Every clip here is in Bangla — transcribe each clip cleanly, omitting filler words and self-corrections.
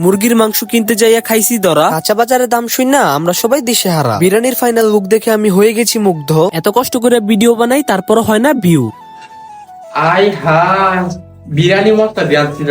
মুরগির মাংস কিনতে যাইয়া খাইছি ধরা, কাঁচা বাজারের দাম শুন না আমরা সবাই দিশেহারা। বিরিয়ানির ফাইনাল লুক দেখে আমি হয়ে গেছি মুগ্ধ। এত কষ্ট করে ভিডিও বানাই তারপর হয় না ভিউ। আই হাই বিরিয়ানি মস্ত দিয়াছিল।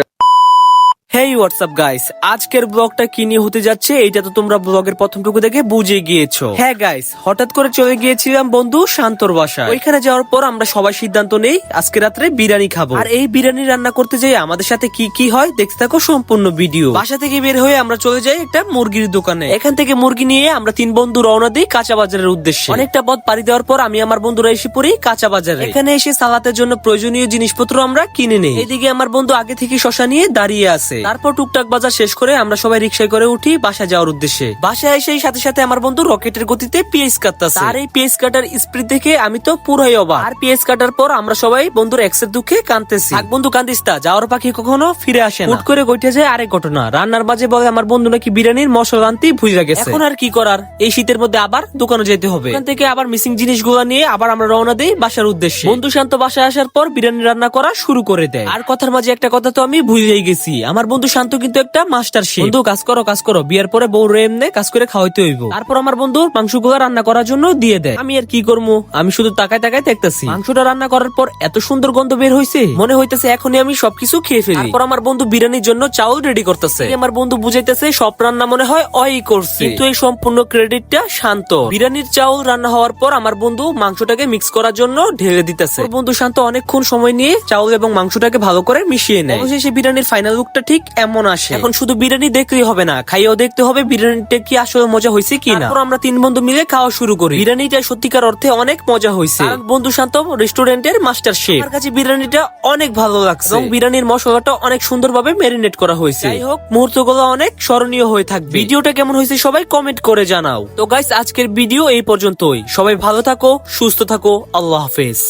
হেই হোয়াটসঅ্যাপ গাইস, আজকের ব্লগটা কি নিয়ে হতে যাচ্ছে এটা তো তোমরা ব্লগের প্রথমটুকু দেখে বুঝে গিয়েছো। হ্যাঁ গাইস, হঠাৎ করে চলে গিয়েছিলাম বন্ধু শান্তর বাসায়। ওইখানে যাওয়ার পর আমরা সবাই সিদ্ধান্ত নেই আজকে রাত্রে বিরিয়ানি খাবো। আর এই বিরিয়ানি রান্না করতে যাই আমাদের সাথে কি কি হয় দেখতে থাকো সম্পূর্ণ ভিডিও। বাসা থেকে বের হয়ে আমরা চলে যাই একটা মুরগির দোকানে। এখান থেকে মুরগি নিয়ে আমরা তিন বন্ধু রওনা দিই কাঁচা বাজারের উদ্দেশ্যে। অনেকটা পথ পাড়ি দেওয়ার পর আমি আমার বন্ধুরা এসে পড়ি কাঁচা বাজারে। এখানে এসে সালাতের জন্য প্রয়োজনীয় জিনিসপত্র আমরা কিনে নেই। এদিকে আমার বন্ধু আগে থেকে শশা নিয়ে দাঁড়িয়ে আছে। তারপর টুকটাক বাজার শেষ করে আমরা সবাই রিক্সায় করে উঠি বাসা যাওয়ার উদ্দেশ্যে। বাসায় এসে সাথে সাথে আমার বন্ধু রকেটের গতিতে পেঁয়াজ কাটতেছে। আর এই পেঁয়াজ কাটার স্পিড দেখে আমি তো পুরাই অবাক। আর পেঁয়াজ কাটার পর আমরা সবাই বন্ধুর এক্সের দুঃখে কাঁদতেছি। থাক বন্ধু কান্দিস না, যাওয়ার পাখি কখনো ফিরে আসে না। হুট করে গইতে যায় আরেক ঘটনা। রান্নার মাঝে বলে আমার বন্ধু নাকি বিরিয়ানির মশলা আনতে ভুলে গেছে। এখন আর কি করার, এই শীতের মধ্যে আবার দোকানে যেতে হবে। এখান থেকে আবার মিসিং জিনিসগুলো নিয়ে আবার আমরা রওনা দেই বাসার উদ্দেশ্যে। বন্ধু শান্ত বাসায় আসার পর বিরিয়ানি রান্না করা শুরু করে দেয়। আর কথার মাঝে একটা কথা তো আমি ভুলেই গেছি, আমার বন্ধু শান্ত কিন্তু একটা মাস্টার শেফ। বন্ধু কাজ করো, বিয়ের পরে বউ এমনি কাজ করে খাওয়াইতে হইব। তারপর আমার বন্ধু মাংসগুলো রান্না করার জন্য দিয়ে দেয়। আমি আর কি করবো, আমি শুধু তাকায় তাকায় দেখতেছি। মাংসটা রান্না করার পর এত সুন্দর গন্ধ বের হইছে, মনে হইতেছে এখনই আমি সবকিছু খেয়ে ফেলি। তারপর আমার বন্ধু বিরিয়ানির জন্য চাউল রেডি করতেছে। আমার বন্ধু বুঝাইতেছে সব রান্না মনে হয় ওই করছে, কিন্তু এই সম্পূর্ণ ক্রেডিটটা শান্ত। বিরিয়ানির চাউল রান্না হওয়ার পর আমার বন্ধু মাংসটাকে মিক্স করার জন্য ঢেলে দিতেছে। বন্ধু শান্ত অনেকক্ষণ সময় নিয়ে চাউল এবং মাংসটাকে ভালো করে মিশিয়ে নেয়। অবশেষে বিরিয়ানির ফাইনাল লুকটা ঠিক এমন আসে। এখন শুধু বিরিয়ানি দেখলেই হবে না, খাইয়েও দেখতে হবে বিরিয়ানিটা কি আসলে মজা হয়েছে কিনা। তারপর আমরা তিন বন্ধু মিলে খাওয়া শুরু করি। বিরিয়ানিটা সত্যিকার অর্থে অনেক মজা হয়েছে। বন্ধু শান্ত রেস্টুরেন্টের মাস্টার শেফ। আমার কাছে বিরিয়ানিটা অনেক ভালো লাগছে এবং বিরিয়ানির মশলাটা অনেক সুন্দরভাবে ম্যারিনেট করা হয়েছে। যাই হোক, মুহূর্তগুলো অনেক স্মরণীয় হয়ে থাকবে। ভিডিওটা কেমন হয়েছে সবাই কমেন্ট করে জানাও। তো গাইস, আজকের ভিডিও এই পর্যন্তই। সবাই ভালো থাকো, সুস্থ থাকো, আল্লাহ হাফেজ।